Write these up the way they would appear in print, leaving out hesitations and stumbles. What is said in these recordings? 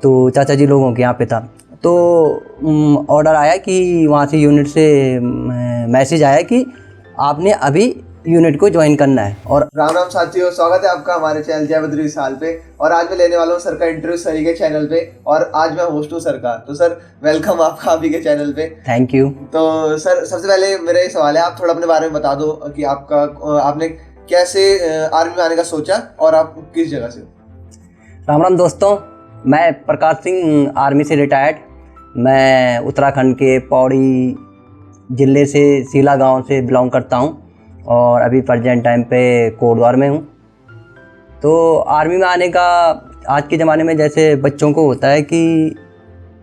तो चाचा जी लोगों के यहाँ पे था। तो ऑर्डर आया कि वहाँ से यूनिट से मैसेज आया कि आपने अभी यूनिट को ज्वाइन करना है। और राम राम साथियों, स्वागत है आपका हमारे चैनल जय बद्री साल पे। और आज मैं लेने वाला हूँ सर का इंटरव्यू सर के चैनल पे, और आज मैं होस्ट हूँ सर का। तो सर वेलकम आपका अभी के चैनल पे। Thank you. तो सर सबसे पहले मेरा ये सवाल है, आप थोड़ा अपने बारे में बता दो कि आपने कैसे आर्मी में आने का सोचा और आप किस जगह से हो। राम राम दोस्तों, मैं प्रकाश सिंह आर्मी से रिटायर्ड। मैं उत्तराखंड के पौड़ी ज़िले से सीला गांव से बिलोंग करता हूं और अभी प्रेजेंट टाइम पे कोटद्वार में हूं। तो आर्मी में आने का आज के ज़माने में जैसे बच्चों को होता है कि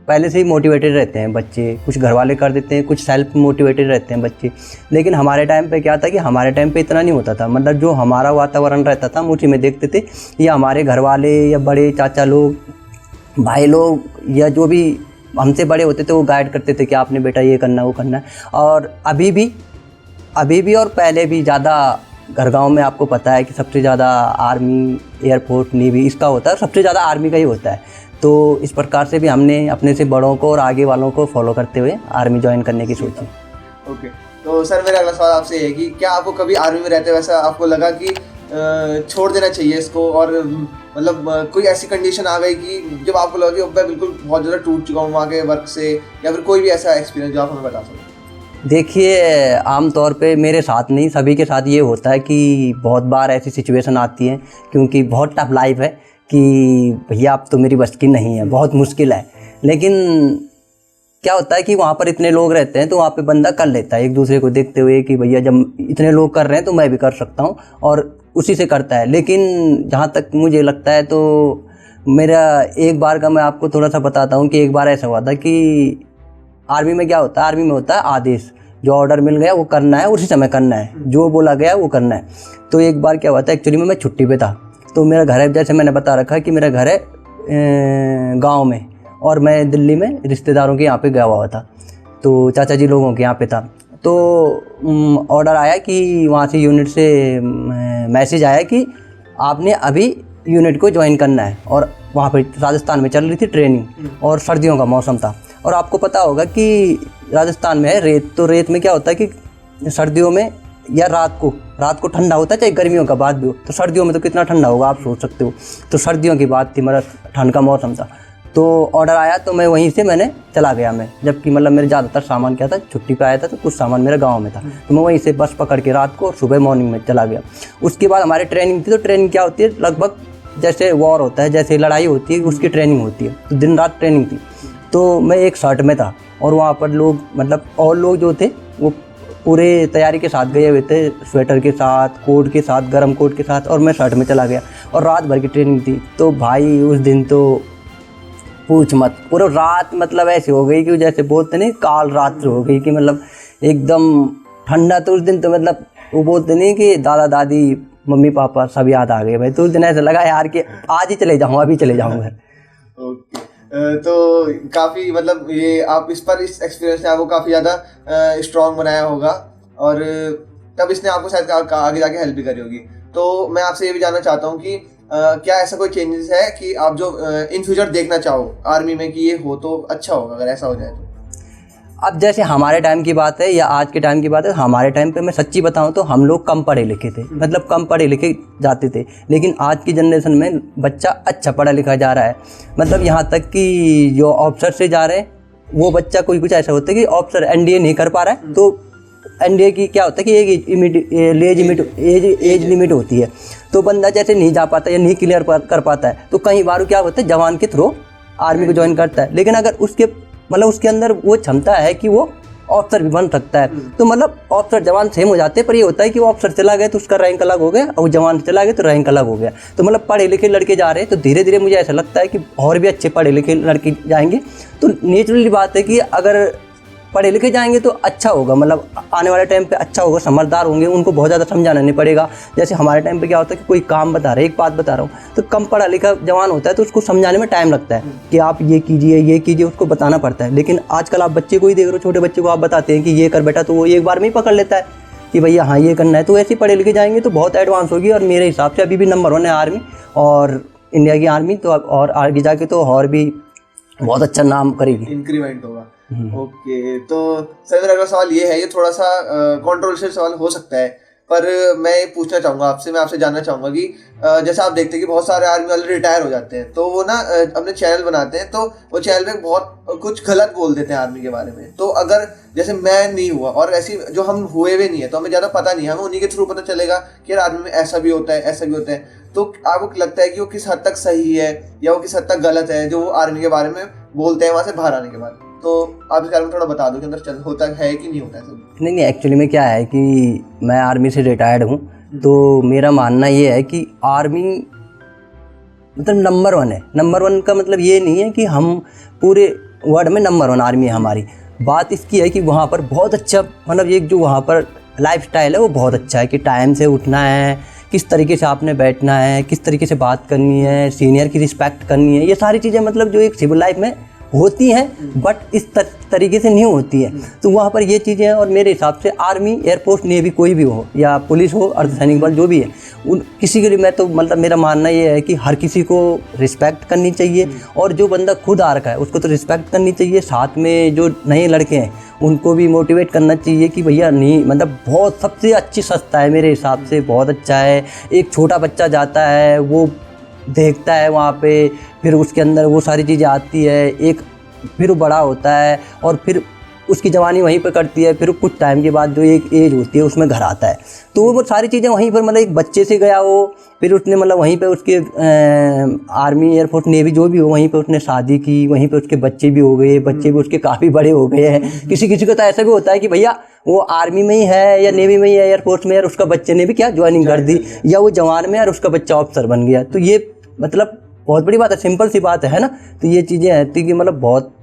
पहले से ही मोटिवेटेड रहते हैं बच्चे, कुछ घर वाले कर देते हैं, कुछ सेल्फ मोटिवेटेड रहते हैं बच्चे। लेकिन हमारे टाइम पे क्या था कि हमारे टाइम पे इतना नहीं होता था। मतलब जो हमारा वातावरण रहता था हम उसी में देखते थे, या हमारे घर वाले या बड़े चाचा लोग, भाई लोग, या जो भी हमसे बड़े होते थे वो गाइड करते थे कि आपने बेटा ये करना वो करना है। और अभी भी और पहले भी ज़्यादा घर गाँव में आपको पता है कि सबसे ज़्यादा आर्मी, एयरफोर्स, नेवी इसका होता है, सबसे ज़्यादा आर्मी का ही होता है। तो इस प्रकार से भी हमने अपने से बड़ों को और आगे वालों को फॉलो करते हुए आर्मी ज्वाइन करने की सोची। ओके, तो सर मेरा अगला सवाल आपसे है कि क्या आपको कभी आर्मी में रहते वैसा आपको लगा कि छोड़ देना चाहिए इसको, और मतलब कोई ऐसी कंडीशन आ गई कि जब आपको लगा कि अब मैं बिल्कुल बहुत ज़्यादा टूट चुका हूँ वहाँ के वर्क से, या फिर कोई भी ऐसा एक्सपीरियंस जो आप हमें बता सकें। देखिए, आमतौर पे मेरे साथ नहीं, सभी के साथ ये होता है कि बहुत बार ऐसी सिचुएशन आती है, क्योंकि बहुत टफ लाइफ है कि भैया अब तो मेरी बस की नहीं है, बहुत मुश्किल है। लेकिन क्या होता है कि वहाँ पर इतने लोग रहते हैं तो वहाँ पे बंदा कर लेता है, एक दूसरे को देखते हुए कि भैया जब इतने लोग कर रहे हैं तो मैं भी कर सकता हूँ, और उसी से करता है। लेकिन जहाँ तक मुझे लगता है तो मेरा एक बार का मैं आपको थोड़ा सा बताता हूँ कि एक बार ऐसा हुआ था कि आर्मी में क्या होता है, आर्मी में होता है आदेश, जो ऑर्डर मिल गया वो करना है, उसी समय करना है, जो बोला गया वो करना है। तो एक बार क्या हुआ था, एक्चुअली में मैं छुट्टी पे था। तो मेरा घर है, जैसे मैंने बता रखा है कि मेरा घर है गांव में, और मैं दिल्ली में रिश्तेदारों के यहाँ पे गया हुआ था, तो चाचा जी लोगों के यहाँ पे था। तो ऑर्डर आया कि वहाँ से यूनिट से मैसेज आया कि आपने अभी यूनिट को ज्वाइन करना है। और वहाँ पर राजस्थान में चल रही थी ट्रेनिंग, और सर्दियों का मौसम था। और आपको पता होगा कि राजस्थान में है रेत, तो रेत में क्या होता है कि सर्दियों में या रात को ठंडा होता है, चाहे गर्मियों का बाद भी हो। तो सर्दियों में तो कितना ठंडा होगा आप सोच सकते हो। तो सर्दियों की बात थी, मतलब ठंड का मौसम था। तो ऑर्डर आया तो मैं वहीं से मैंने चला गया मैं, जबकि मतलब मेरे ज़्यादातर सामान क्या था, छुट्टी पे आया था तो कुछ सामान मेरा गांव में था। तो मैं वहीं से बस पकड़ के रात को और सुबह मॉर्निंग में चला गया। उसके बाद हमारी ट्रेनिंग थी। तो ट्रेनिंग क्या होती है, लगभग जैसे वॉर होता है, जैसे लड़ाई होती है उसकी ट्रेनिंग होती है। तो दिन रात ट्रेनिंग थी। तो मैं एक शर्ट में था, और वहाँ पर लोग, मतलब और लोग जो थे वो पूरे तैयारी के साथ गए हुए थे, स्वेटर के साथ, कोट के साथ, गर्म कोट के साथ, और मैं शर्ट में चला गया। और रात भर की ट्रेनिंग थी। तो भाई उस दिन तो पूछ मत, पूरा रात मतलब ऐसी हो गई कि जैसे बोलते नहीं काल रात हो गई, कि मतलब एकदम ठंडा। तो उस दिन तो मतलब वो बोलते नहीं कि दादा दादी, मम्मी पापा सब याद आ गए भाई। तो उस दिन ऐसा लगा यार कि आज ही चले जाऊँ, अभी चले जाऊँ घर। ओके, तो काफ़ी मतलब ये आप इस एक्सपीरियंस ने आपको काफ़ी ज़्यादा स्ट्रॉन्ग बनाया होगा, और तब इसने आपको शायद आगे जाके हेल्प भी करी होगी। तो मैं आपसे ये भी जानना चाहता हूँ कि क्या ऐसा कोई चेंजेस है कि आप जो इन फ्यूचर देखना चाहो आर्मी में कि ये हो तो अच्छा होगा अगर ऐसा हो जाए तो। अब जैसे हमारे टाइम की बात है या आज के टाइम की बात है, हमारे टाइम पे मैं सच्ची बताऊं तो हम लोग कम पढ़े लिखे थे, मतलब कम पढ़े लिखे जाते थे। लेकिन आज की जनरेशन में बच्चा अच्छा पढ़ा लिखा जा रहा है। मतलब यहाँ तक कि जो ऑफिसर से जा रहे हैं वो बच्चा कोई कुछ ऐसा होता है कि ऑफिसर एनडीए नहीं कर पा रहा है, तो एनडीए की क्या होता है कि एज लिमिट होती है। तो बंदा जैसे नहीं जा पाता या नहीं क्लियर कर पाता है, तो कई बार क्या होता है जवान के थ्रू आर्मी को ज्वाइन करता है। लेकिन अगर उसके अंदर वो क्षमता है कि वो ऑफिसर भी बन सकता है, तो मतलब ऑफिसर जवान सेम हो जाते हैं। पर ये होता है कि वो ऑफिसर चला गया तो उसका रैंक अलग हो गया, और जवान चला गया तो रैंक अलग हो गया। तो मतलब पढ़े लिखे लड़के जा रहे हैं, तो धीरे धीरे मुझे ऐसा लगता है कि और भी अच्छे पढ़े लिखे लड़के जाएंगे। तो नेचुरली बात है कि अगर पढ़े लिखे जाएंगे तो अच्छा होगा, मतलब आने वाले टाइम पे अच्छा होगा, समझदार होंगे, उनको बहुत ज़्यादा समझाना नहीं पड़ेगा। जैसे हमारे टाइम पे क्या होता है कि कोई काम बता रहे, एक बात बता रहा हूँ, तो कम पढ़ा लिखा जवान होता है तो उसको समझाने में टाइम लगता है कि आप ये कीजिए, उसको बताना पड़ता है। लेकिन आजकल आप बच्चे को ही देख रहे हो, छोटे बच्चे को आप बताते हैं कि ये कर बेटा, तो वो एक बार में ही पकड़ लेता है कि भैया हाँ ये करना है। तो ऐसे पढ़े लिखे जाएंगे तो बहुत एडवांस होगी, और मेरे हिसाब से अभी भी नंबर 1 है आर्मी और इंडिया की आर्मी। तो और आगे जाके तो और भी बहुत अच्छा नाम करेगी, इंक्रीमेंट होगा। ओके, तो सर मेरा अगला सवाल ये है, ये थोड़ा सा कंट्रोवर्शियल सवाल हो सकता है, पर मैं पूछना चाहूँगा आपसे, मैं आपसे जानना चाहूँगा कि जैसे आप देखते हैं कि बहुत सारे आर्मी वाले रिटायर हो जाते हैं, तो वो ना अपने चैनल बनाते हैं, तो वो चैनल पे बहुत कुछ गलत बोल देते हैं आर्मी के बारे में। तो अगर जैसे मैं नहीं हुआ और ऐसी जो हम हुए भी नहीं है, तो हमें ज़्यादा पता नहीं है, हमें उन्हीं के थ्रू पता चलेगा कि यार आर्मी में ऐसा भी होता है, ऐसा भी होता है। तो आपको लगता है कि वो किस हद तक सही है या वो किस हद तक गलत है जो आर्मी के बारे में बोलते हैं वहाँ से बाहर आने के बाद? तो आप इस बारे में थोड़ा बता दो कि अंदर होता है कि नहीं होता है सब? नहीं, एक्चुअली में क्या है कि मैं आर्मी से रिटायर्ड हूँ, तो मेरा मानना ये है कि आर्मी मतलब नंबर 1 है। नंबर 1 का मतलब ये नहीं है कि हम पूरे वर्ल्ड में नंबर 1 आर्मी है हमारी। बात इसकी है कि वहाँ पर बहुत अच्छा मतलब एक जो वहाँ पर लाइफस्टाइल है वो बहुत अच्छा है कि टाइम से उठना है, किस तरीके से आपने बैठना है, किस तरीके से बात करनी है, सीनियर की रिस्पेक्ट करनी है, ये सारी चीज़ें मतलब जो एक सिविल लाइफ में होती हैं बट इस तरीके से नहीं होती है। तो वहाँ पर ये चीज़ें हैं और मेरे हिसाब से आर्मी, एयरफोर्स, नेवी कोई भी हो या पुलिस हो, अर्धसैनिक बल जो भी है, उन किसी के लिए मैं तो मतलब मेरा मानना ये है कि हर किसी को रिस्पेक्ट करनी चाहिए और जो बंदा खुद आ रखा है उसको तो रिस्पेक्ट करनी चाहिए। साथ में जो नए लड़के हैं उनको भी मोटिवेट करना चाहिए कि भैया नहीं मतलब बहुत सबसे अच्छी संस्था है मेरे हिसाब से, बहुत अच्छा है। एक छोटा बच्चा जाता है, वो देखता है वहाँ पे, फिर उसके अंदर वो सारी चीज़ें आती है, एक फिर वो बड़ा होता है और फिर उसकी जवानी वहीं पर कटती है, फिर कुछ टाइम के बाद जो एक एज होती है उसमें घर आता है, तो वो सारी चीज़ें वहीं पर मतलब एक बच्चे से गया हो, फिर उसने मतलब वहीं पे उसके आर्मी, एयरफोर्स, नेवी जो भी हो वहीं पे उसने शादी की, वहीं पे उसके बच्चे भी हो गए, बच्चे भी उसके काफ़ी बड़े हो गए हैं। किसी किसी को तो ऐसा भी होता है कि भैया वो आर्मी में ही है या नेवी में ही है, एयरफोर्स में, और उसका बच्चे ने भी क्या ज्वाइनिंग कर दी, या वो जवान में और उसका बच्चा ऑफिसर बन गया। तो ये मतलब बहुत बड़ी बात है, सिंपल सी बात है ना। तो ये चीज़ें हैं कि मतलब बहुत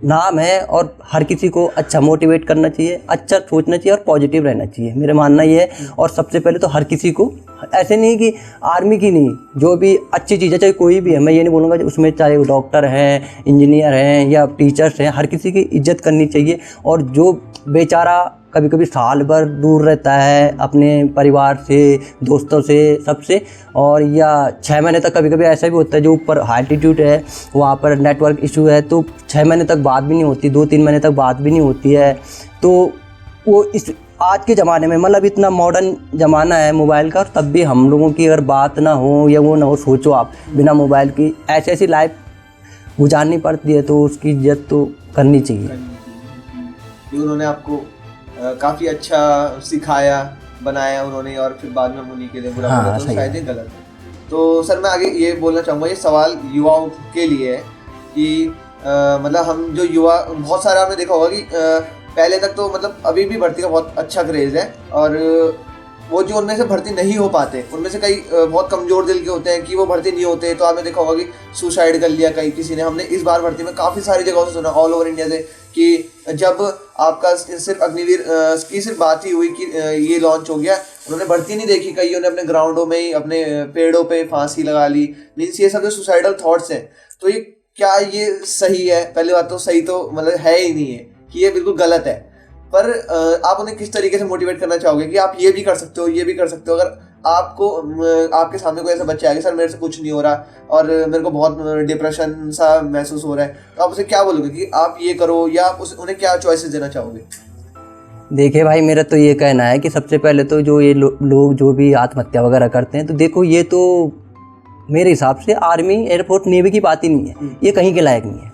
नाम है और हर किसी को अच्छा मोटिवेट करना चाहिए, अच्छा सोचना चाहिए और पॉजिटिव रहना चाहिए, मेरा मानना ये है। और सबसे पहले तो हर किसी को, ऐसे नहीं कि आर्मी की नहीं, जो भी अच्छी चीज़ है चाहे कोई भी है, मैं ये नहीं बोलूँगा उसमें चाहे वो डॉक्टर हैं, इंजीनियर हैं या टीचर्स हैं, हर किसी की इज्जत करनी चाहिए। और जो बेचारा कभी कभी साल भर दूर रहता है अपने परिवार से, दोस्तों से, सबसे, और या 6 महीने तक, कभी कभी ऐसा भी होता है जो ऊपर हाई एल्टीट्यूड है वहाँ पर नेटवर्क इशू है तो 6 महीने तक बात भी नहीं होती, 2-3 महीने तक बात भी नहीं होती है। तो वो इस आज के ज़माने में मतलब इतना मॉडर्न ज़माना है मोबाइल का, और तब भी हम लोगों की अगर बात ना हो या वो ना हो, सोचो आप बिना मोबाइल की ऐसी लाइफ गुजारनी पड़ती है, तो उसकी इज्जत तो करनी चाहिए। उन्होंने आपको काफ़ी अच्छा सिखाया, बनाया उन्होंने, और फिर बाद में हम उन्हीं के लिए बुरा बोला तो शायद ये गलत है। तो सर मैं आगे ये बोलना चाहूँगा, ये सवाल युवाओं के लिए है कि मतलब हम जो युवा, बहुत सारा आपने देखा होगा कि पहले तक तो मतलब अभी भी भर्ती का बहुत अच्छा क्रेज़ है, और वो जो उनमें से भर्ती नहीं हो पाते, उनमें से कई बहुत कमज़ोर दिल के होते हैं कि वो भर्ती नहीं होते, तो आपने देखा होगा कि सुसाइड कर लिया कई किसी ने। हमने इस बार भर्ती में काफ़ी सारी जगहों से सुना ऑल ओवर इंडिया से कि जब आपका सिर्फ अग्निवीर की सिर्फ बात ही हुई कि ये लॉन्च हो गया, उन्होंने भर्ती नहीं देखी, कईयों ने अपने ग्राउंडों में ही, अपने पेड़ों पे फांसी लगा ली। मीन्स ये सब जो सुसाइडल थॉट्स हैं, तो ये क्या ये सही है? पहली बात तो सही तो मतलब है ही नहीं है कि ये बिल्कुल गलत है, पर आप उन्हें किस तरीके से मोटिवेट करना चाहोगे कि आप ये भी कर सकते हो, ये भी कर सकते हो? अगर आपको आपके सामने कोई ऐसा बच्चा है कि सर मेरे से कुछ नहीं हो रहा और मेरे को बहुत डिप्रेशन सा महसूस हो रहा है, तो आप उसे क्या बोलोगे कि आप ये करो, या आप उन्हें क्या चॉइसेस देना चाहोगे? देखिए भाई, मेरा तो ये कहना है कि सबसे पहले तो जो ये लोग जो भी आत्महत्या वगैरह करते हैं, तो देखो ये तो मेरे हिसाब से आर्मी, एयरफोर्स, नेवी की बात ही नहीं है, ये कहीं के लायक नहीं है।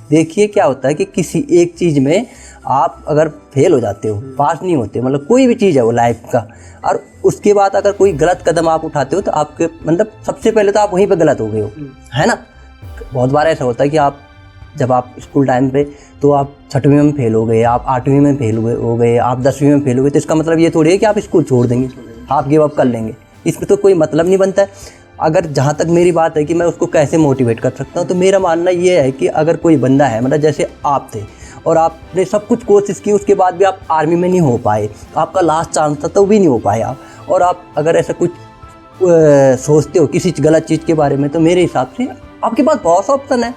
देखिए क्या होता है कि किसी एक चीज़ में आप अगर फेल हो जाते हो, पास नहीं होते, मतलब कोई भी चीज़ है वो लाइफ का, और उसके बाद अगर कोई गलत कदम आप उठाते हो तो आपके मतलब सबसे पहले तो आप वहीं पे गलत हो गए हो, है ना। बहुत बार ऐसा होता है कि जब आप स्कूल टाइम पे तो आप 6वीं में फेल हो गए, आप 8वीं में फेल हो गए, आप 10वीं में फेल हो गए, तो इसका मतलब ये थोड़ी है कि आप स्कूल छोड़ देंगे, आप गिव अप कर लेंगे, इसमें तो कोई मतलब नहीं बनता है। अगर जहाँ तक मेरी बात है कि मैं उसको कैसे मोटिवेट कर सकता हूँ, तो मेरा मानना ये है कि अगर कोई बंदा है, मतलब जैसे आप थे और आपने सब कुछ कोशिश की, उसके बाद भी आप आर्मी में नहीं हो पाए, आपका लास्ट चांस था तो भी नहीं हो पाए आप, और आप अगर ऐसा कुछ सोचते हो किसी गलत चीज़ के बारे में, तो मेरे हिसाब से आपके पास बहुत ऑप्शन है।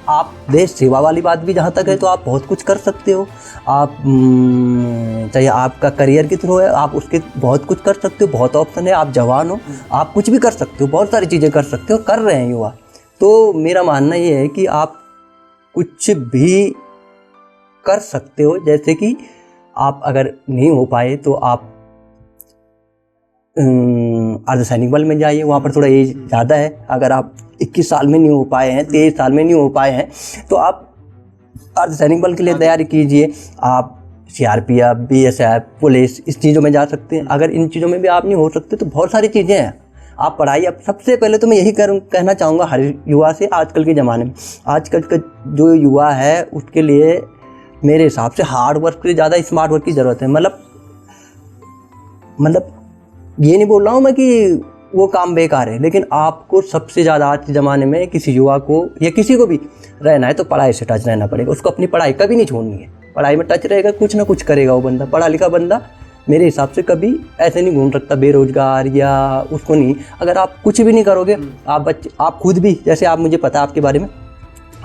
आप देश सेवा वाली बात भी जहाँ तक है तो आप बहुत कुछ कर सकते हो। आप चाहे आपका करियर के थ्रू है, आप उसके बहुत कुछ कर सकते हो, बहुत ऑप्शन है। आप जवान हो, आप कुछ भी कर सकते हो, बहुत सारी चीज़ें कर सकते हो, कर रहे हैं युवा। तो मेरा मानना ये है कि आप कुछ भी कर सकते हो। जैसे कि आप अगर नहीं हो पाए तो आप अर्धसैनिक बल में जाइए, वहाँ पर थोड़ा एज ज़्यादा है। अगर आप 21 साल में नहीं हो पाए हैं, 23 साल में नहीं हो पाए हैं, तो आप अर्धसैनिक बल के लिए तैयारी कीजिए। आप CRPF, BSF, पुलिस, इस चीज़ों में जा सकते हैं। अगर इन चीज़ों में भी आप नहीं हो सकते तो बहुत सारी चीज़ें हैं, आप पढ़ाई। अब सबसे पहले तो मैं यही कहना चाहूँगा हर युवा से, आजकल के ज़माने में, आजकल का जो युवा है उसके लिए मेरे हिसाब से हार्ड वर्क से ज़्यादा स्मार्ट वर्क की ज़रूरत है। मतलब ये नहीं बोल रहा हूँ मैं कि वो काम बेकार है, लेकिन आपको सबसे ज़्यादा आज के ज़माने में किसी युवा को या किसी को भी रहना है तो पढ़ाई से टच रहना पड़ेगा। उसको अपनी पढ़ाई कभी नहीं छोड़नी है। पढ़ाई में टच रहेगा, कुछ ना कुछ करेगा वो बंदा। पढ़ा लिखा बंदा मेरे हिसाब से कभी ऐसे नहीं घूम सकता बेरोजगार, या उसको नहीं। अगर आप कुछ भी नहीं करोगे, आप खुद भी, जैसे आप, मुझे पता है आपके बारे में,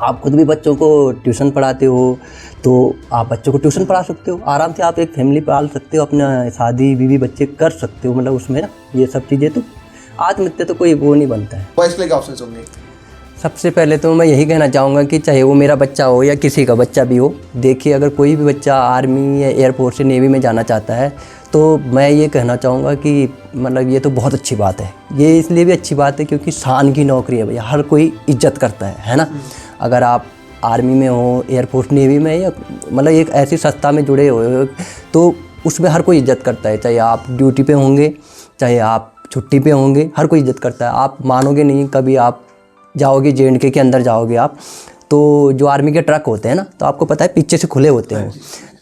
आप खुद भी बच्चों को ट्यूशन पढ़ाते हो, तो आप बच्चों को ट्यूशन पढ़ा सकते हो। आराम से आप एक फैमिली पाल सकते हो, अपना शादी बीवी बच्चे कर सकते हो। मतलब उसमें ना ये सब चीज़ें तो आत्महत्या तो कोई वो नहीं बनता है। बॉयज़ के लिए क्या ऑप्शन होंगे? सबसे पहले तो मैं यही कहना चाहूँगा कि चाहे वो मेरा बच्चा हो या किसी का बच्चा भी हो, देखिए अगर कोई भी बच्चा आर्मी या एयरफोर्स या नेवी में जाना चाहता है तो मैं ये कहना चाहूँगा कि मतलब ये तो बहुत अच्छी बात है। ये इसलिए भी अच्छी बात है क्योंकि शान की नौकरी है भैया, हर कोई इज्जत करता है ना। अगर आप आर्मी में हो, एयरफोर्स नेवी में, या मतलब एक ऐसी संस्था में जुड़े हो तो उसमें हर कोई इज्जत करता है। चाहे आप ड्यूटी पे होंगे, चाहे आप छुट्टी पे होंगे, हर कोई इज्जत करता है। आप मानोगे नहीं, कभी आप जाओगे J&K के अंदर जाओगे आप, तो जो आर्मी के ट्रक होते हैं ना, तो आपको पता है पीछे से खुले होते हैं।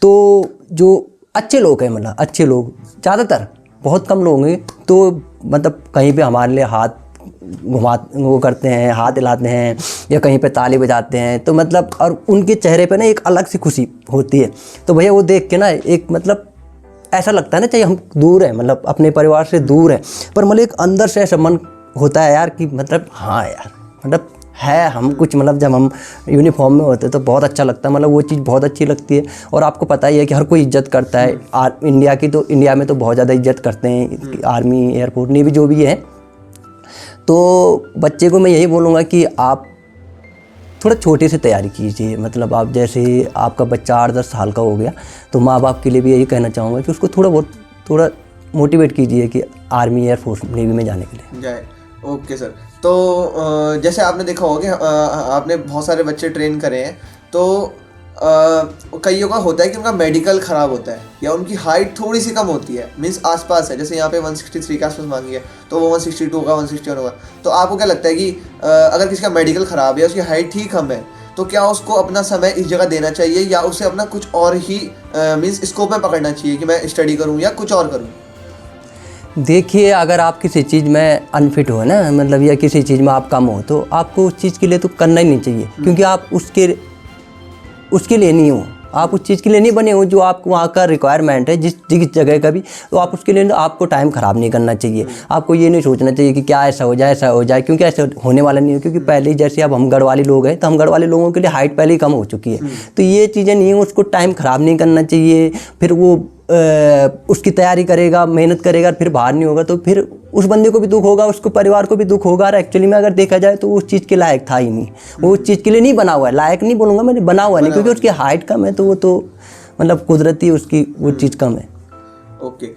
तो जो अच्छे लोग हैं, मतलब अच्छे लोग ज़्यादातर, बहुत कम लोग हैं, तो मतलब कहीं पे हमारे लिए हाथ वो करते हैं, हाथ हिलाते हैं या कहीं पे ताली बजाते हैं, तो मतलब और उनके चेहरे पे ना एक अलग सी खुशी होती है। तो भैया वो देख के ना एक मतलब ऐसा लगता है ना, चाहिए हम दूर हैं, मतलब अपने परिवार से दूर हैं, पर मतलब एक अंदर से ऐसा मन होता है यार कि मतलब हाँ यार, मतलब है हम कुछ, मतलब जब हम यूनिफॉर्म में होते हैं तो बहुत अच्छा लगता है। मतलब वो चीज़ बहुत अच्छी लगती है। और आपको पता ही है कि हर कोई इज्जत करता है। इंडिया में तो बहुत ज़्यादा इज्जत करते हैं आर्मी, एयरफोर्स, नेवी जो भी है। तो बच्चे को मैं यही बोलूँगा कि आप थोड़ा छोटे से तैयारी कीजिए। मतलब आप जैसे आपका बच्चा 8-10 साल का हो गया तो माँ बाप के लिए भी यही कहना चाहूँगा कि उसको थोड़ा मोटिवेट कीजिए कि आर्मी, एयरफोर्स, नेवी में जाने के लिए जाए। ओके सर, तो जैसे आपने देखा होगा कि आपने बहुत सारे बच्चे ट्रेन करे हैं, तो कईयों का होता है कि उनका मेडिकल ख़राब होता है या उनकी हाइट थोड़ी सी कम होती है, मीन्स आसपास है। जैसे यहाँ पे 163 के आसपास मांगी है तो वो 162 होगा, 161 होगा। तो आपको क्या लगता है कि अगर किसी का मेडिकल ख़राब है, उसकी हाइट ही कम है, तो क्या उसको अपना समय इस जगह देना चाहिए या उसे अपना कुछ और ही मीन्स स्कोप में पकड़ना चाहिए कि मैं स्टडी करूँ या कुछ और करूँ? देखिए, अगर आप किसी चीज़ में अनफिट हो ना, मतलब या किसी चीज़ में आप कम हो, तो आपको उस चीज़ के लिए तो करना ही नहीं चाहिए, क्योंकि आप उसके लिए नहीं हो। आप उस चीज़ के लिए नहीं बने हो जो आपको वहाँ का रिक्वायरमेंट है, जिस जगह का भी, तो आप उसके लिए आपको टाइम ख़राब नहीं करना चाहिए। आपको ये नहीं सोचना चाहिए कि क्या ऐसा हो जाए, क्योंकि ऐसा होने वाला नहीं है। क्योंकि पहले ही जैसे अब हम गढ़वाली लोग हैं, तो हम गढ़वाली लोगों के लिए हाइट पहले ही कम हो चुकी है। तो ये चीज़ें नहीं है, उसको टाइम ख़राब नहीं करना चाहिए। फिर वो उसकी तैयारी करेगा, मेहनत करेगा, फिर बाहर नहीं होगा तो फिर उस बंदे को भी दुख होगा, उसको परिवार को भी दुख होगा। और एक्चुअली में अगर देखा जाए तो वो उस चीज़ के लायक था ही नहीं, वो उस चीज़ के लिए नहीं बना हुआ है। लायक नहीं बोलूँगा मैंने, बना हुआ नहीं, क्योंकि उसकी हाइट कम है, तो वो तो मतलब कुदरती उसकी वो चीज़ कम है। ओके,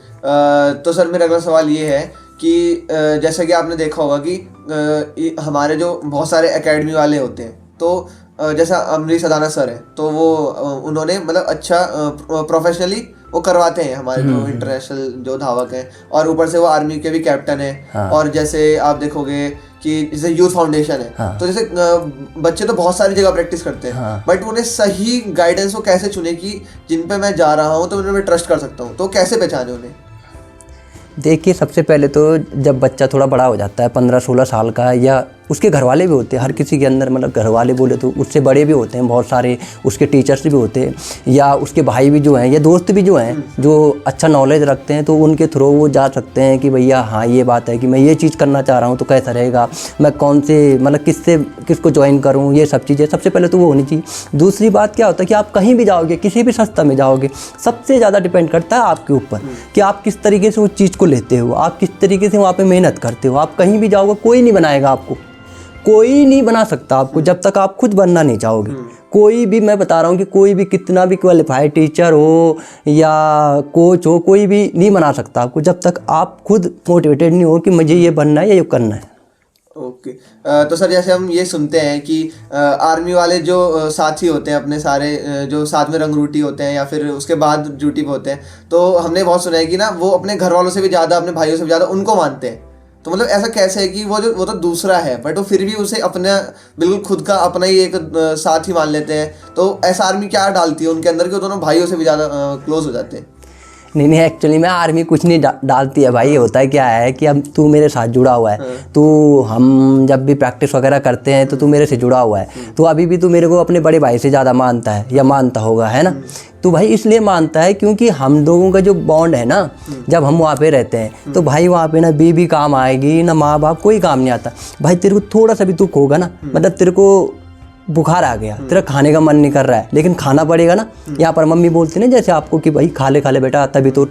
तो सर मेरा अगला सवाल ये है कि जैसा कि आपने देखा होगा कि हमारे जो बहुत सारे एकेडमी वाले होते हैं, तो जैसा अमरीश अदाना सर हैं, तो वो उन्होंने मतलब अच्छा प्रोफेशनली वो करवाते हैं हमारे जो इंटरनेशनल जो धावक हैं, और ऊपर से वो आर्मी के भी कैप्टन हैं। हाँ। और जैसे आप देखोगे कि जैसे यूथ फाउंडेशन है। हाँ। तो जैसे बच्चे तो बहुत सारी जगह प्रैक्टिस करते हैं। हाँ। बट उन्हें सही गाइडेंस को कैसे चुने कि जिन पे मैं जा रहा हूँ तो उन्हें मैं ट्रस्ट कर सकता हूँ, तो कैसे पहचाने उन्हें? देखिए, सबसे पहले तो जब बच्चा थोड़ा बड़ा हो जाता है, 15-16 साल का, या उसके घर वाले भी होते हैं, हर किसी के अंदर मतलब घर वाले बोले तो उससे बड़े भी होते हैं बहुत सारे, उसके टीचर्स भी होते हैं, या उसके भाई भी जो हैं, या दोस्त भी जो हैं, जो अच्छा नॉलेज रखते हैं, तो उनके थ्रू वो जा सकते हैं कि भैया हाँ ये बात है कि मैं ये चीज़ करना चाह रहा हूँ, तो कैसा रहेगा, मैं कौन से मतलब किसको ज्वाइन करूँ, ये सब चीज़ें सबसे पहले तो वो होनी चाहिए। दूसरी बात क्या होता है कि आप कहीं भी जाओगे, किसी भी संस्था में जाओगे, सबसे ज़्यादा डिपेंड करता है आपके ऊपर कि आप किस तरीके से उस चीज़ को लेते हो, आप किस तरीके से वहाँ पर मेहनत करते हो। आप कहीं भी जाओगे, कोई नहीं बनाएगा आपको, कोई नहीं बना सकता आपको जब तक आप खुद बनना नहीं चाहोगे। कोई भी, मैं बता रहा हूँ कि कोई भी कितना भी क्वालिफाइड टीचर हो या कोच हो, कोई भी नहीं बना सकता आपको जब तक आप खुद मोटिवेटेड नहीं हो कि मुझे ये बनना है या ये करना है। ओके तो सर जैसे हम ये सुनते हैं कि आर्मी वाले जो साथी होते हैं अपने सारे जो साथ में रंगरूटी होते हैं या फिर उसके बाद ड्यूटी पे होते हैं, तो हमने बहुत सुना है कि ना वो अपने घर वालों से भी ज़्यादा, अपने भाइयों से भी ज़्यादा उनको मानते हैं। तो मतलब ऐसा कैसे है कि वो तो दूसरा है बट वो फिर भी उसे अपना बिल्कुल खुद का अपना ही एक साथी मान लेते हैं। तो ऐसा आर्मी क्या डालती है उनके अंदर कि वो दोनों भाइयों से भी ज़्यादा क्लोज हो जाते हैं? नहीं, एक्चुअली में आर्मी कुछ नहीं डालती है भाई। होता है क्या है कि अब तू मेरे साथ जुड़ा हुआ है, तो हम जब भी प्रैक्टिस वगैरह करते हैं तो तू मेरे से जुड़ा हुआ है, तो अभी भी तू मेरे को अपने बड़े भाई से ज़्यादा मानता है या मानता होगा, है ना। तो भाई इसलिए मानता है क्योंकि हम लोगों का जो बॉन्ड है ना, जब हम वहाँ पे रहते हैं तो भाई वहाँ पे ना बीवी काम आएगी ना माँ बाप, कोई काम नहीं आता भाई। तेरे को थोड़ा सा भी दुख होगा ना, मतलब तेरे को बुखार आ गया, तेरा खाने का मन नहीं कर रहा है लेकिन खाना पड़ेगा ना। यहाँ पर मम्मी बोलती ना जैसे आपको कि भाई खा ले बेटा, तभी तो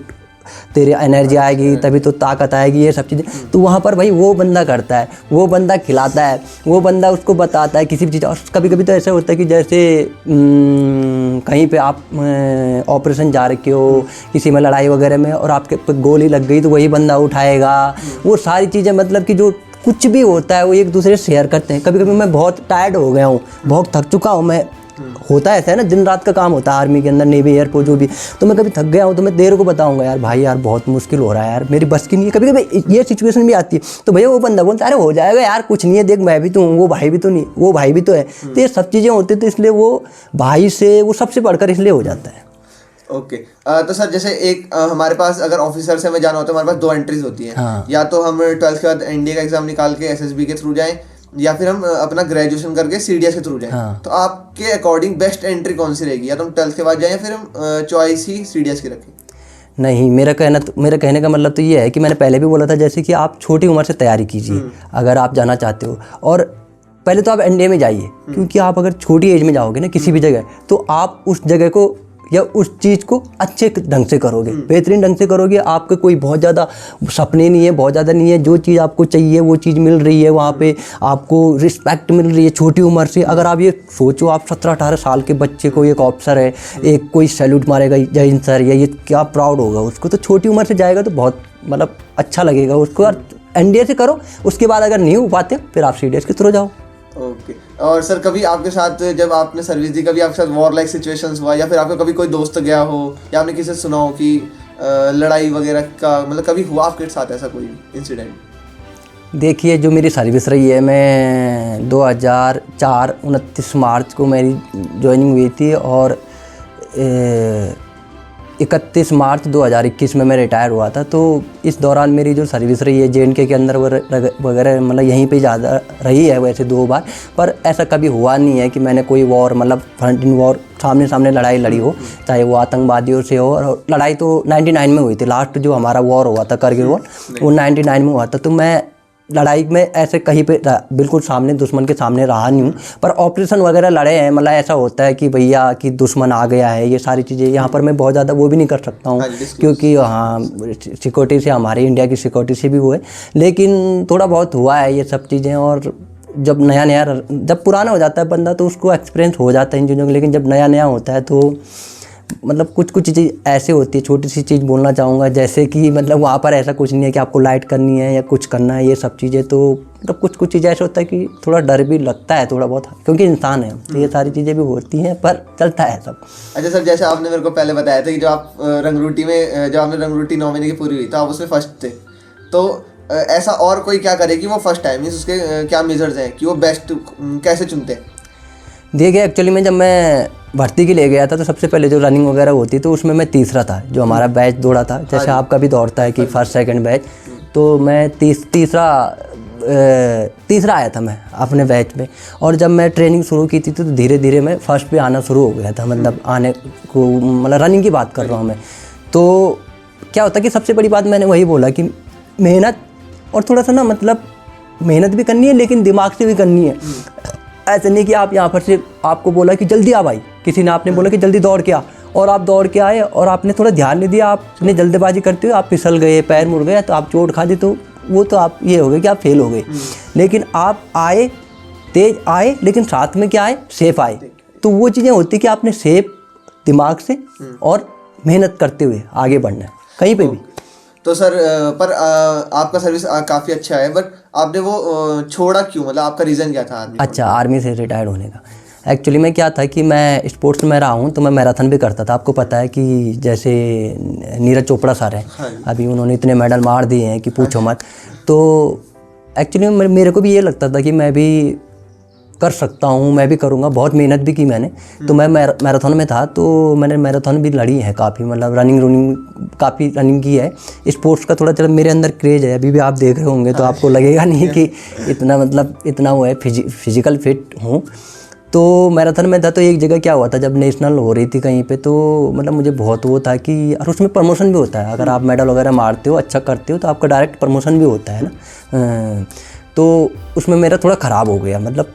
तेरे एनर्जी आएगी, तभी तो ताकत आएगी, ये सब चीज़ें। तो वहाँ पर भाई वो बंदा करता है, वो बंदा खिलाता है, वो बंदा उसको बताता है किसी भी चीज़। और कभी कभी तो ऐसा होता है कि जैसे कहीं पे आप ऑपरेशन जा रखे हो किसी में लड़ाई वगैरह में और आपके पे गोली लग गई, तो वही बंदा उठाएगा। वो सारी चीज़ें मतलब कि जो कुछ भी होता है वो एक दूसरे से शेयर करते हैं। कभी कभी मैं बहुत टायर्ड हो गया हूँ, बहुत थक चुका हूँ मैं, होता है ऐसा है ना, दिन रात का काम होता है आर्मी के अंदर, नेवी एयरपोर्ट जो भी, तो मैं कभी थक गया हूँ तो मैं तेरे को बताऊंगा यार भाई यार बहुत मुश्किल हो रहा है यार, मेरी बस की नहीं है। कभी कभी ये सिचुएशन भी आती है तो भैया वो बंदा बोलता है अरे हो जाएगा यार, कुछ नहीं है, देख मैं भी तो हूँ, वो भाई भी तो नहीं, वो भाई भी तो है। तो ये सब चीज़ें होती है, तो इसलिए वो भाई से वो सबसे बढ़कर इसलिए हो जाता है। ओके तो सर जैसे एक हमारे पास अगर ऑफिसर से हमें जाना होता है, हमारे पास दो एंट्रीज होती हैं। हाँ। या तो हम 12th के बाद एनडीए का एग्जाम निकाल के एसएसबी के थ्रू जाएं, या फिर हम अपना ग्रेजुएशन करके सीडीएस के थ्रू जाएं। हाँ। तो आपके अकॉर्डिंग बेस्ट एंट्री कौन सी रहेगी? या तो हम 12th के बाद जाएं या फिर हम चॉइस ही सीडीएस की रखें? नहीं, मेरा कहने का मतलब तो ये है कि मैंने पहले भी बोला था जैसे कि आप छोटी उम्र से तैयारी कीजिए अगर आप जाना चाहते हो। और पहले तो आप एनडीए में जाइए, क्योंकि आप अगर छोटी एज में जाओगे ना किसी भी जगह, तो आप उस जगह को या उस चीज़ को अच्छे ढंग से करोगे, बेहतरीन ढंग से करोगे। आपके कोई बहुत ज़्यादा सपने नहीं है, बहुत ज़्यादा नहीं है, जो चीज़ आपको चाहिए वो चीज़ मिल रही है वहाँ पे, आपको रिस्पेक्ट मिल रही है छोटी उम्र से। अगर आप ये सोचो आप 17-18 साल के बच्चे को एक ऑफिसर है, एक कोई सैल्यूट मारेगा जय हिंद सर, या ये क्या प्राउड होगा उसको। तो छोटी उम्र से जाएगा तो बहुत मतलब अच्छा लगेगा उसको। और एनडीए से करो, उसके बाद अगर नहीं हो पाते फिर आप सीडीएस के थ्रू जाओ। ओके और सर कभी आपके साथ जब आपने सर्विस दी, कभी आपके साथ वॉर लाइक सिचुएशंस हुआ, या फिर आपका कभी कोई दोस्त गया हो, या आपने किसी से सुना हो कि लड़ाई वगैरह का मतलब कभी हुआ आपके साथ ऐसा कोई इंसिडेंट? देखिए जो मेरी सर्विस रही है, मैं 2004 29 मार्च को मेरी ज्वाइनिंग हुई थी और 31 मार्च 2021 में मैं रिटायर हुआ था। तो इस दौरान मेरी जो सर्विस रही है जेएनके के अंदर वगैरह मतलब यहीं पे ज़्यादा रही है वैसे 2 बार, पर ऐसा कभी हुआ नहीं है कि मैंने कोई वॉर मतलब फ्रंटिंग वॉर सामने लड़ाई लड़ी हो, चाहे वो आतंकवादियों से हो। और लड़ाई तो 99 में हुई थी, लास्ट जो हमारा वॉर हुआ था करगिल वॉर, वो 99 में हुआ था। तो मैं लड़ाई में ऐसे कहीं पे बिल्कुल सामने दुश्मन के सामने रहा नहीं हूँ, पर ऑपरेशन वगैरह लड़े हैं। मतलब ऐसा होता है कि भैया कि दुश्मन आ गया है, ये सारी चीज़ें यहाँ पर मैं बहुत ज़्यादा वो भी नहीं कर सकता हूँ, क्योंकि हाँ सिक्योरिटी से, हमारी इंडिया की सिक्योरिटी से भी वो है। लेकिन थोड़ा बहुत हुआ है ये सब चीज़ें। और जब जब पुराना हो जाता है बंदा तो उसको एक्सपीरियंस हो जाता है इन चीज़ों का, लेकिन जब नया होता है तो मतलब कुछ चीज़ ऐसे होती है। छोटी सी चीज़ बोलना चाहूँगा, जैसे कि मतलब वहाँ पर ऐसा कुछ नहीं है कि आपको लाइट करनी है या कुछ करना है, ये सब चीज़ें। तो मतलब कुछ चीज़ें ऐसा होता है कि थोड़ा डर भी लगता है थोड़ा बहुत, क्योंकि इंसान है, तो ये सारी चीज़ें भी होती हैं, पर चलता है सब। अच्छा सर, जैसे आपने मेरे को पहले बताया था कि जब आप रंगरूटी में, जब आपने रंगरूटी 9 महीने की पूरी हुई तो आप उसमें फर्स्ट थे, तो ऐसा और कोई क्या करे कि वो फर्स्ट टाइम मीन्स उसके क्या मेजर्स हैं कि वो बेस्ट कैसे चुनते हैं? देखिए एक्चुअली में जब मैं भर्ती के लिए गया था तो सबसे पहले जो रनिंग वगैरह होती तो उसमें मैं तीसरा था, जो हमारा बैच दौड़ा था। जैसे आपका भी दौड़ता है कि फर्स्ट सेकंड बैच, तो मैं तीसरा आया था मैं अपने बैच में। और जब मैं ट्रेनिंग शुरू की थी तो धीरे धीरे मैं फर्स्ट पे आना शुरू हो गया था, मतलब आने को, मतलब रनिंग की बात कर रहा हूँ मैं। तो क्या होता कि सबसे बड़ी बात मैंने वही बोला कि मेहनत, और थोड़ा सा ना मतलब मेहनत भी करनी है लेकिन दिमाग से भी करनी है। ऐसे नहीं कि आप यहाँ पर से आपको बोला कि जल्दी आ भाई, किसी ने आपने बोला कि जल्दी दौड़ के आ, और आप दौड़ के आए और आपने थोड़ा ध्यान नहीं दिया, आपने जल्दबाजी करते हुए आप फिसल गए, पैर मुड़ गया, तो आप चोट खा दी, तो वो तो आप ये हो गए कि आप फेल हो गए। लेकिन आप आए तेज आए लेकिन साथ में क्या आए, सेफ आए। तो वो चीज़ें होती कि आपने सेफ दिमाग से और मेहनत करते हुए आगे बढ़ना है कहीं पे भी। तो सर पर आपका सर्विस काफ़ी अच्छा है, बट आपने वो छोड़ा क्यों, मतलब आपका रीज़न क्या था आर्मी? अच्छा, आर्मी से रिटायर्ड होने का एक्चुअली में क्या था कि मैं स्पोर्ट्स में रहा हूँ, तो मैं मैराथन भी करता था। आपको पता है कि जैसे नीरज चोपड़ा सर हैं, अभी उन्होंने इतने मेडल मार दिए हैं कि पूछो मत। तो एक्चुअली मेरे को भी ये लगता था कि मैं भी कर सकता हूँ, मैं भी करूँगा। बहुत मेहनत भी की मैंने। तो मैं मैराथन में था, तो मैंने मैराथन भी लड़ी है काफ़ी, मतलब रनिंग काफ़ी रनिंग की है। स्पोर्ट्स का थोड़ा चलो मेरे अंदर क्रेज है, अभी भी आप देख रहे होंगे तो आपको लगेगा नहीं कि इतना मतलब इतना वो है, फिजिकल फिट हूँ। तो मैराथन में था, तो एक जगह क्या हुआ था जब नेशनल हो रही थी कहीं पे, तो मतलब मुझे बहुत वो था कि, और उसमें प्रमोशन भी होता है। अगर आप मेडल वगैरह मारते हो, अच्छा करते हो, तो आपका डायरेक्ट प्रमोशन भी होता है ना। तो उसमें मेरा थोड़ा ख़राब हो गया, मतलब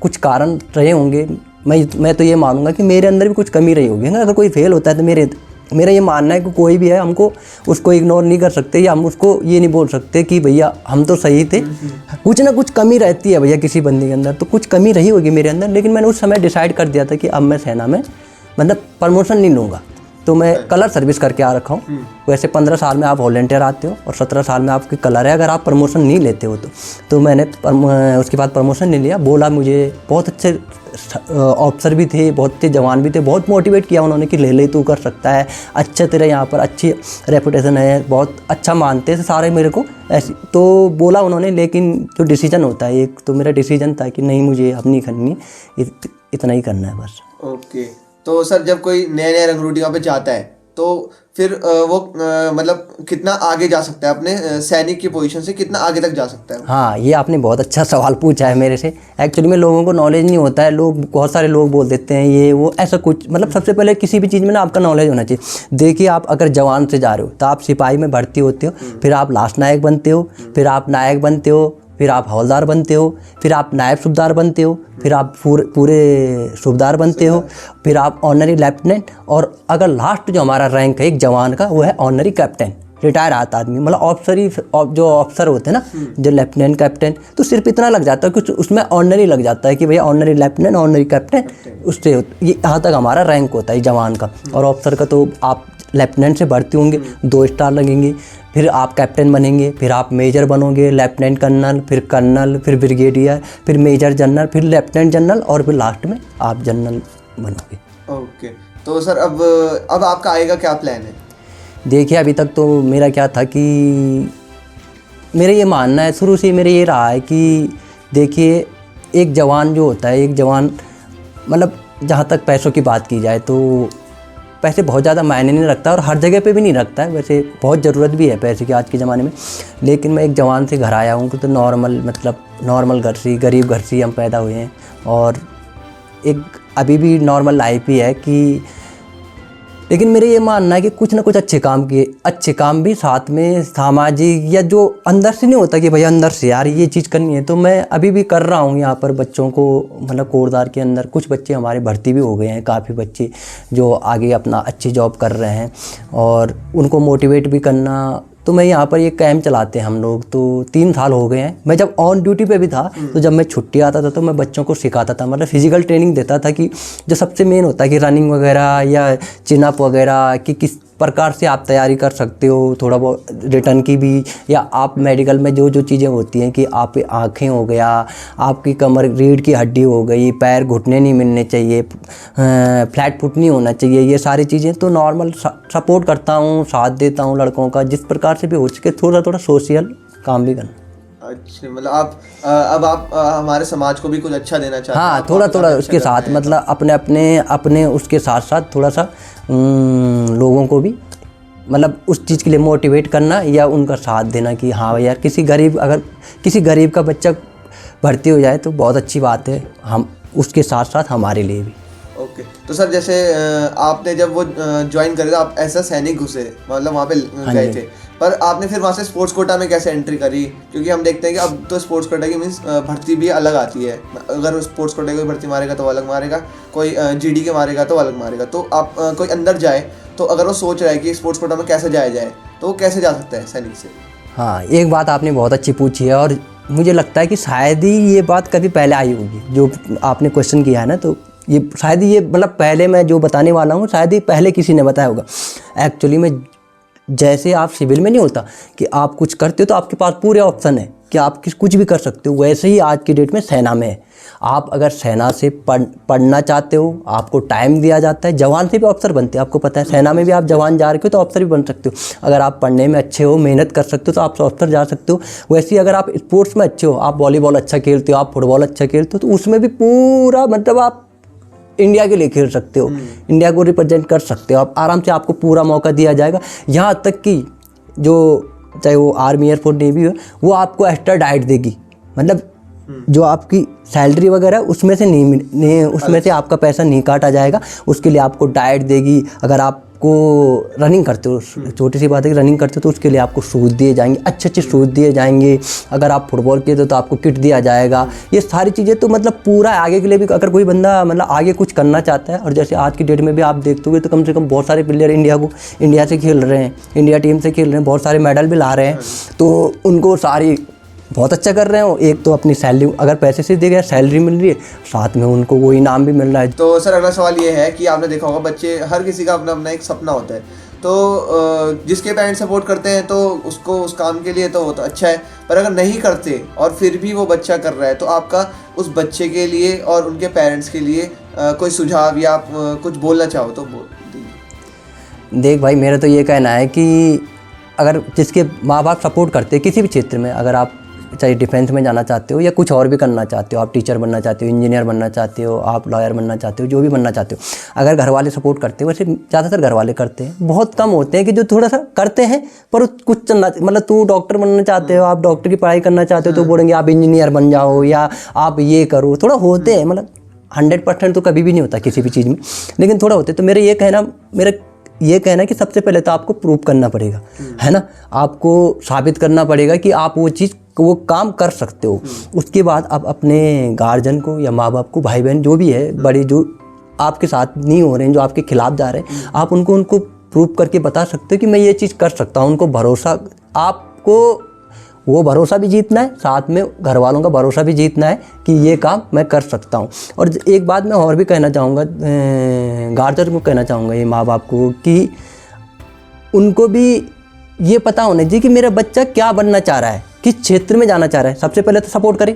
कुछ कारण रहे होंगे। मैं तो ये मानूंगा कि मेरे अंदर भी कुछ कमी रही होगी ना। अगर कोई फेल होता है तो मेरा ये मानना है कि कोई भी है, हमको उसको इग्नोर नहीं कर सकते, या हम उसको ये नहीं बोल सकते कि भैया हम तो सही थे। कुछ ना कुछ कमी रहती है भैया किसी बंदे के अंदर, तो कुछ कमी रही होगी मेरे अंदर। लेकिन मैंने उस समय डिसाइड कर दिया था कि अब मैं सेना में मतलब प्रमोशन नहीं लूँगा। तो मैं कलर सर्विस करके आ रखा हूँ। वैसे 15 साल में आप वॉलंटियर आते हो और 17 साल में आपकी कलर है। अगर आप प्रमोशन नहीं लेते हो तो मैंने उसके बाद प्रमोशन नहीं लिया। बोला मुझे, बहुत अच्छे ऑफिसर भी थे, बहुत अच्छे जवान भी थे, बहुत मोटिवेट किया उन्होंने कि ले तू कर सकता है, अच्छा तेरे यहाँ पर अच्छी रेपुटेशन है, बहुत अच्छा मानते थे सारे मेरे को ऐसी। तो बोला उन्होंने, लेकिन जो डिसीजन होता है, एक तो मेरा डिसीजन था कि नहीं मुझे अब नहीं करनी, इतना ही करना है बस। ओके। तो सर जब कोई नया रंगरूटी वहाँ पे जाता है, तो फिर वो मतलब कितना आगे जा सकता है अपने सैनिक की पोजीशन से, कितना आगे तक जा सकता है? हाँ, ये आपने बहुत अच्छा सवाल पूछा है मेरे से। एक्चुअली में लोगों को नॉलेज नहीं होता है, बहुत सारे लोग बोल देते हैं ये वो ऐसा कुछ। मतलब सबसे पहले किसी भी चीज़ में ना आपका नॉलेज होना चाहिए। देखिए, आप अगर जवान से जा रहे हो तो आप सिपाही में भर्ती होते हो, फिर आप लास्ट नायक बनते हो, फिर आप नायक बनते हो, फिर आप हवलदार बनते हो, फिर आप नायब सूबेदार बनते हो, फिर आप पूरे सूबेदार बनते हो, फिर आप ऑनरी लेफ्टिनेंट, और अगर लास्ट जो हमारा रैंक है एक जवान का, वो है ऑनरी कैप्टन। रिटायर आता आदमी, मतलब जो ऑफिसर होते हैं ना, जो लेफ्टिनेंट कैप्टन, तो सिर्फ इतना लग जाता है, कुछ उसमें ऑनरी लग जाता है कि भैया ऑनरी लेफ्टिनेंट, ऑनरी कैप्टन, उससे ये यहाँ तक हमारा रैंक होता है जवान का। और ऑफिसर का तो आप लेफ्टिनेंट से भर्ती होंगे, 2 स्टार लगेंगे, फिर आप कैप्टन बनेंगे, फिर आप मेजर बनोगे, लेफ्टिनेंट कर्नल, फिर ब्रिगेडियर, फिर मेजर जनरल, फिर लेफ्टिनेंट जनरल, और फिर लास्ट में आप जनरल बनोगे। ओके। तो सर अब आपका आगे का क्या प्लान है? देखिए, अभी तक तो मेरा क्या था कि मेरा ये मानना है, शुरू से मेरा ये रहा है कि देखिए, एक जवान जो होता है, एक जवान मतलब जहाँ तक पैसों की बात की जाए तो पैसे बहुत ज़्यादा मायने नहीं रखता, और हर जगह पे भी नहीं रखता है। वैसे बहुत ज़रूरत भी है पैसे की आज के ज़माने में। लेकिन मैं एक जवान से घर आया हूँ तो नॉर्मल घर से, गरीब घर से हम पैदा हुए हैं, और एक अभी भी नॉर्मल लाइफ ही है कि, लेकिन मेरा ये मानना है कि कुछ ना कुछ अच्छे काम भी साथ में, सामाजिक या जो अंदर से नहीं होता कि भैया अंदर से यार ये चीज़ करनी है, तो मैं अभी भी कर रहा हूँ यहाँ पर बच्चों को। मतलब कोरदार के अंदर कुछ बच्चे हमारे भर्ती भी हो गए हैं, काफ़ी बच्चे जो आगे अपना अच्छी जॉब कर रहे हैं, और उनको मोटिवेट भी करना। तो मैं यहाँ पर ये कैंप चलाते हैं हम लोग, तो 3 साल हो गए हैं। मैं जब ऑन ड्यूटी पे भी था, तो जब मैं छुट्टी आता था तो मैं बच्चों को सिखाता था, मतलब फिजिकल ट्रेनिंग देता था कि जो सबसे मेन होता है कि रनिंग वगैरह या चिन अप वगैरह, कि किस प्रकार से आप तैयारी कर सकते हो, थोड़ा बहुत रिटर्न की भी, या आप मेडिकल में जो चीज़ें होती हैं कि आप आँखें हो गया, आपकी कमर रीढ़ की हड्डी हो गई, पैर घुटने नहीं मिलने चाहिए, फ्लैट फुट नहीं होना चाहिए, ये सारी चीज़ें तो नॉर्मल सपोर्ट करता हूँ, साथ देता हूँ लड़कों का, जिस प्रकार से भी हो सके थोड़ा सोशल काम भी करना। अच्छा, मतलब आप हमारे समाज को भी कुछ अच्छा देना चाहते हैं? हाँ, थोड़ा उसके साथ, मतलब अपने उसके साथ थोड़ा सा लोगों को भी मतलब उस चीज़ के लिए मोटिवेट करना, या उनका साथ देना कि हाँ यार अगर किसी गरीब का बच्चा भर्ती हो जाए तो बहुत अच्छी बात है, हम उसके साथ हमारे लिए भी। ओके। तो सर जैसे आपने जब वो ज्वाइन करे, तो आप ऐसा सैनिक घुसे, मतलब वहाँ पे गए थे, पर आपने फिर वहाँ से स्पोर्ट्स कोटा में कैसे एंट्री करी? क्योंकि हम देखते हैं कि अब तो स्पोर्ट्स कोटा की मीन्स भर्ती भी अलग आती है। अगर स्पोर्ट्स कोटा की भर्ती मारेगा तो अलग मारेगा, कोई जीडी के मारेगा तो अलग मारेगा। तो आप कोई अंदर जाए, तो अगर वो सोच रहा है कि स्पोर्ट्स कोटा में कैसे जाया जाए, तो वो कैसे जा सकता है सैनिक से? हाँ, एक बात आपने बहुत अच्छी पूछी है, और मुझे लगता है कि शायद ही ये बात कभी पहले आई होगी, जो आपने क्वेश्चन किया है ना, तो ये शायद ही ये मतलब पहले मैं जो बताने वाला हूँ शायद ही पहले किसी ने बताया होगा। एक्चुअली में जैसे आप सिविल में नहीं होता कि आप कुछ करते हो तो आपके पास पूरे ऑप्शन है कि आप कुछ भी कर सकते हो, वैसे ही आज की डेट में सेना में है। आप अगर सेना से पढ़ना चाहते हो, आपको टाइम दिया जाता है, जवान से भी अफसर बनते हैं, आपको पता है। सेना में भी आप जवान जा रहे हो तो अफसर भी बन सकते हो। अगर आप पढ़ने में अच्छे हो, मेहनत कर सकते हो तो आप अफसर जा सकते हो। वैसे ही अगर आप स्पोर्ट्स में अच्छे हो, आप वॉलीबॉल अच्छा खेलते हो, आप फुटबॉल अच्छा खेलते हो, तो उसमें भी पूरा मतलब आप इंडिया के लिए खेल सकते हो, इंडिया को रिप्रेजेंट कर सकते हो आप आराम से, आपको पूरा मौका दिया जाएगा। यहाँ तक कि जो चाहे वो आर्मी, एयरफोर्स, नेवी हो, वो आपको एक्स्ट्रा डाइट देगी, मतलब जो आपकी सैलरी वगैरह उसमें से नहीं उसमें से आपका पैसा नहीं काटा जाएगा, उसके लिए आपको डाइट देगी। अगर आपको रनिंग करते हो, छोटी सी बात है कि रनिंग करते हो, तो उसके लिए आपको शूज़ दिए जाएंगे, अच्छे शूज़ दिए जाएंगे। अगर आप फुटबॉल खेलते हो तो आपको किट दिया जाएगा। ये सारी चीज़ें तो मतलब पूरा आगे के लिए भी, अगर कोई बंदा मतलब आगे कुछ करना चाहता है, और जैसे आज की डेट में भी आप देखते होगे तो कम से कम बहुत सारे प्लेयर इंडिया से खेल रहे हैं, इंडिया टीम से खेल रहे हैं, बहुत सारे मेडल भी ला रहे हैं, तो उनको सारी बहुत अच्छा कर रहे हो। एक तो अपनी सैलरी, अगर पैसे से दे गया, सैलरी मिल रही है, साथ में उनको वो इनाम भी मिल रहा है। तो सर अगला सवाल ये है कि आपने देखा होगा बच्चे, हर किसी का अपना अपना एक सपना होता है, तो जिसके पेरेंट्स सपोर्ट करते हैं तो उसको उस काम के लिए तो वो तो अच्छा है, पर अगर नहीं करते और फिर भी वो बच्चा कर रहा है, तो आपका उस बच्चे के लिए और उनके पेरेंट्स के लिए कोई सुझाव या आप कुछ बोलना चाहो तो बोल दीजिए। देख भाई, मेरा तो ये कहना है कि अगर जिसके माँ बाप सपोर्ट करते हैं किसी भी क्षेत्र में, अगर आप चाहे डिफेंस में जाना चाहते हो या कुछ और भी करना चाहते हो, आप टीचर बनना चाहते हो, इंजीनियर बनना चाहते हो, आप लॉयर बनना चाहते हो, जो भी बनना चाहते हो, अगर घर वाले सपोर्ट करते हो, वैसे ज़्यादातर घर वाले करते हैं, बहुत कम होते हैं कि जो थोड़ा सा करते हैं, पर कुछ चलना, मतलब तू डॉक्टर बनना चाहते हो, आप डॉक्टर की पढ़ाई करना चाहते हो, तो बोलेंगे आप इंजीनियर बन जाओ या आप ये करो। थोड़ा होते हैं, मतलब 100% तो कभी भी नहीं होता किसी भी चीज़ में, लेकिन थोड़ा होते। तो मेरा ये कहना है कि सबसे पहले तो आपको प्रूव करना पड़ेगा, है ना, आपको साबित करना पड़ेगा कि आप वो काम कर सकते हो। उसके बाद आप अपने गार्जियन को या माँ बाप को, भाई बहन जो भी है, बड़े जो आपके साथ नहीं हो रहे हैं, जो आपके खिलाफ जा रहे हैं, आप उनको प्रूव करके बता सकते हो कि मैं ये चीज़ कर सकता हूँ। उनको भरोसा, आपको वो भरोसा भी जीतना है, साथ में घर वालों का भरोसा भी जीतना है कि ये काम मैं कर सकता हूँ। और एक बात मैं और भी कहना चाहूँगा, गार्जियन को कहना चाहूँगा, ये माँ बाप को, कि उनको भी ये पता होना चाहिए कि मेरा बच्चा क्या बनना चाह रहा है, किस क्षेत्र में जाना चाह रहा है। सबसे पहले तो सपोर्ट करें।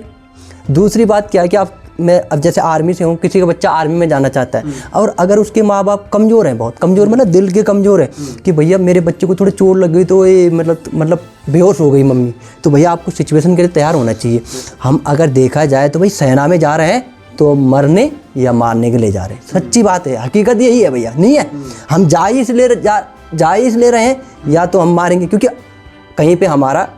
दूसरी बात क्या है कि मैं अब जैसे आर्मी से हूँ, किसी का बच्चा आर्मी में जाना चाहता है, और अगर उसके माँ बाप कमज़ोर हैं, बहुत कमज़ोर, मतलब दिल के कमज़ोर है कि भैया मेरे बच्चे को थोड़ी चोट लग गई तो ये मतलब बेहोश हो गई मम्मी, तो भैया आपको सिचुएशन के लिए तैयार होना चाहिए। हम अगर देखा जाए तो भाई सेना में जा रहे हैं तो मरने या मारने के लिए जा रहे हैं, सच्ची बात है, हकीकत यही है भैया, नहीं है। हम जा ही इसलिए रहे हैं, या तो हम मारेंगे क्योंकि कहीं पे हमारा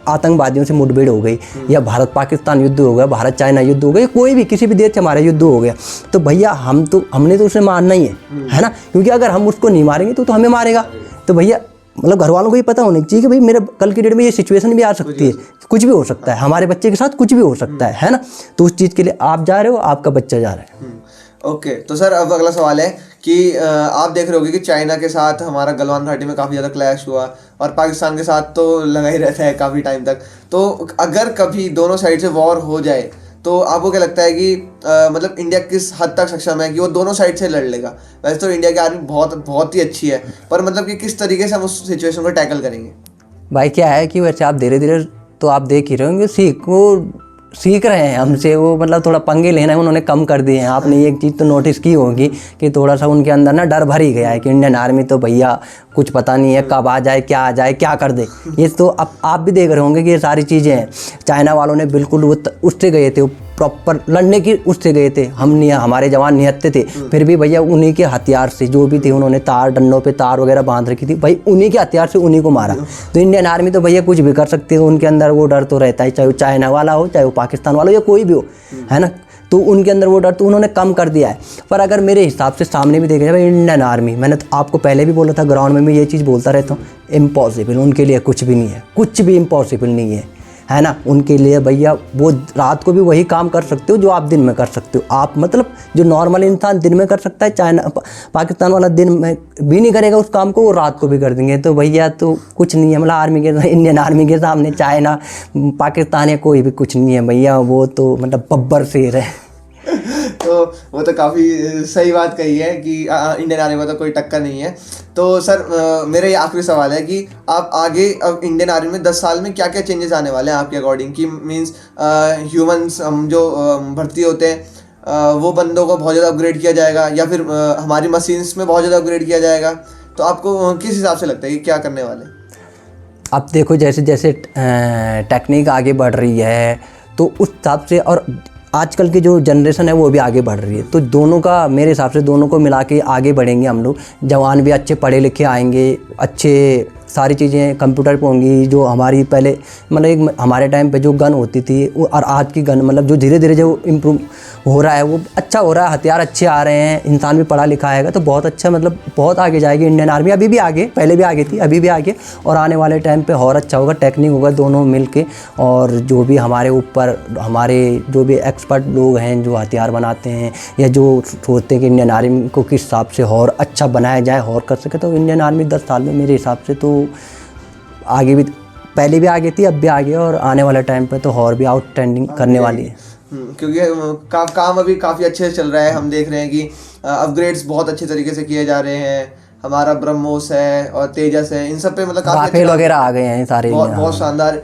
आतंकवादियों से मुठभेड़ हो गई, या भारत पाकिस्तान युद्ध हो गया, भारत चाइना युद्ध हो गया, कोई भी किसी भी देश से हमारा युद्ध हो गया, तो भैया हमने तो उसे मारना ही है ना, क्योंकि अगर हम उसको नहीं मारेंगे तो हमें मारेगा। तो भैया मतलब घर वालों को ये पता होना चाहिए कि भाई मेरा कल की डेट में ये सिचुएशन भी आ सकती है, कुछ भी हो सकता है, हमारे बच्चे के साथ कुछ भी हो सकता है ना। तो उस चीज़ के लिए आप जा रहे हो, आपका बच्चा जा रहा है। ओके, तो सर अब अगला सवाल है कि आप देख रहे होगे कि चाइना के साथ हमारा गलवान घाटी में काफ़ी ज़्यादा क्लैश हुआ, और पाकिस्तान के साथ तो लगा ही रहता है काफ़ी टाइम तक। तो अगर कभी दोनों साइड से वॉर हो जाए तो आपको क्या लगता है कि मतलब इंडिया किस हद तक सक्षम है कि वो दोनों साइड से लड़ लेगा? वैसे तो इंडिया की आर्मी बहुत ही अच्छी है, पर मतलब कि किस तरीके से हम उस सिचुएशन को टैकल करेंगे? भाई क्या है कि वैसे आप धीरे धीरे तो आप देख ही रहे होंगे, सीख रहे हैं हमसे, वो मतलब थोड़ा पंगे लेना है उन्होंने कम कर दिए हैं। आपने एक चीज़ तो नोटिस की होगी कि थोड़ा सा उनके अंदर ना डर भर ही गया है कि इंडियन आर्मी तो भैया कुछ पता नहीं है, कब आ जाए क्या कर दे। ये तो अब आप भी देख रहे होंगे कि ये सारी चीज़ें हैं। चाइना वालों ने बिल्कुल वो उससे गए थे, प्रॉपर लड़ने की उससे गए थे, हमारे जवान निहत्ते थे, फिर भी भैया उन्हीं के हथियार से जो भी थे, उन्होंने डंडों पे तार वगैरह बांध रखी थी, भाई उन्हीं के हथियार से उन्हीं को मारा। तो इंडियन आर्मी तो भैया कुछ भी कर सकती है, उनके अंदर वो डर तो रहता है, चाहे वो चाइना वाला हो, चाहे वो पाकिस्तान वाला हो, या कोई भी हो, है ना। तो उनके अंदर वो डर तो उन्होंने कम कर दिया है। पर अगर मेरे हिसाब से सामने भी देखा जाए, इंडियन आर्मी, मैंने तो आपको पहले भी बोला था, ग्राउंड में भी ये चीज़ बोलता रहता हूँ, इम्पॉसिबल उनके लिए कुछ भी नहीं है, कुछ भी इम्पॉसिबल नहीं है। है ना, उनके लिए भैया वो रात को भी वही काम कर सकते हो जो आप दिन में कर सकते हो। आप मतलब जो नॉर्मल इंसान दिन में कर सकता है, चाइना पाकिस्तान वाला दिन में भी नहीं करेगा उस काम को, वो रात को भी कर देंगे। तो भैया तो कुछ नहीं है, मतलब आर्मी के, इंडियन आर्मी के सामने चाइना पाकिस्तान या कोई भी कुछ नहीं है भैया, वो तो मतलब बब्बर शेर है। तो वो तो काफ़ी सही बात कही है कि इंडियन आर्मी में तो कोई टक्कर नहीं है। तो सर मेरा ये आखिरी सवाल है कि आप आगे अब इंडियन आर्मी में 10 साल में क्या क्या चेंजेस आने वाले हैं आपके अकॉर्डिंग, कि मीन्स ह्यूमंस हम जो भर्ती होते हैं वो बंदों को बहुत ज़्यादा अपग्रेड किया जाएगा, या फिर हमारी मशीन्स में बहुत ज़्यादा अपग्रेड किया जाएगा? तो आपको किस हिसाब से लगता है कि क्या करने वाले? अब देखो जैसे जैसे टेक्निक आगे बढ़ रही है तो उस हिसाब से, और आजकल की जो जनरेशन है वो भी आगे बढ़ रही है, तो दोनों का मेरे हिसाब से दोनों को मिला के आगे बढ़ेंगे हम लोग। जवान भी अच्छे पढ़े लिखे आएंगे, अच्छे सारी चीज़ें कंप्यूटर पे होंगी। जो हमारी पहले मतलब एक हमारे टाइम पे जो गन होती थी और आज की गन, मतलब जो धीरे धीरे जो इम्प्रूव हो रहा है वो अच्छा हो रहा है, हथियार अच्छे आ रहे हैं, इंसान भी पढ़ा लिखा आएगा तो बहुत अच्छा, मतलब बहुत आगे जाएगी इंडियन आर्मी। अभी भी आगे, पहले भी आगे थी, अभी भी आगे, और आने वाले टाइम पे और अच्छा होगा। टेक्निक होगा दोनों मिल के, और जो भी हमारे ऊपर हमारे जो भी एक्सपर्ट लोग हैं जो हथियार बनाते हैं या जो सोचते हैं कि इंडियन आर्मी को किस हिसाब से और अच्छा बनाया जाए और कर सके, तो इंडियन आर्मी 10 साल में मेरे हिसाब से तो आगे भी, पहले भी आगे थी, अब भी आगे, और आने वाले टाइम पे तो और भी आउटस्टैंडिंग करने वाली है। क्योंकि काम अभी काफ़ी अच्छे से चल रहा है। हम देख रहे हैं कि अपग्रेड्स बहुत अच्छे तरीके से किए जा रहे हैं। हमारा ब्रह्मोस है और तेजस है, इन सब पे मतलब काफ़ी राफेल वगैरह आ गए हैं सारे, बहुत शानदार।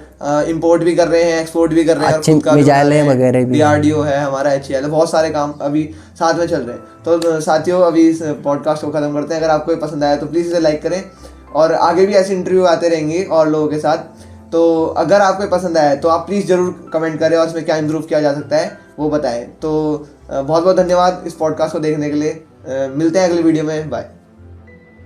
इंपोर्ट भी कर रहे हैं, एक्सपोर्ट भी कर रहे हैं, अच्छे मिसाइलें वगैरह भी, DRDO है हमारा, HAL है, बहुत सारे काम अभी साथ में चल रहे हैं। तो साथियों अभी इस पॉडकास्ट को ख़त्म करते हैं। अगर आपको ये पसंद आया तो प्लीज़ इसे लाइक करें, और आगे भी ऐसे इंटरव्यू आते रहेंगे और लोगों के साथ। तो अगर आपको पसंद आया तो आप प्लीज़ ज़रूर कमेंट करें और इसमें क्या इम्प्रूव किया जा सकता है वो बताएं। तो बहुत बहुत धन्यवाद इस पॉडकास्ट को देखने के लिए। मिलते हैं अगले वीडियो में, बाय।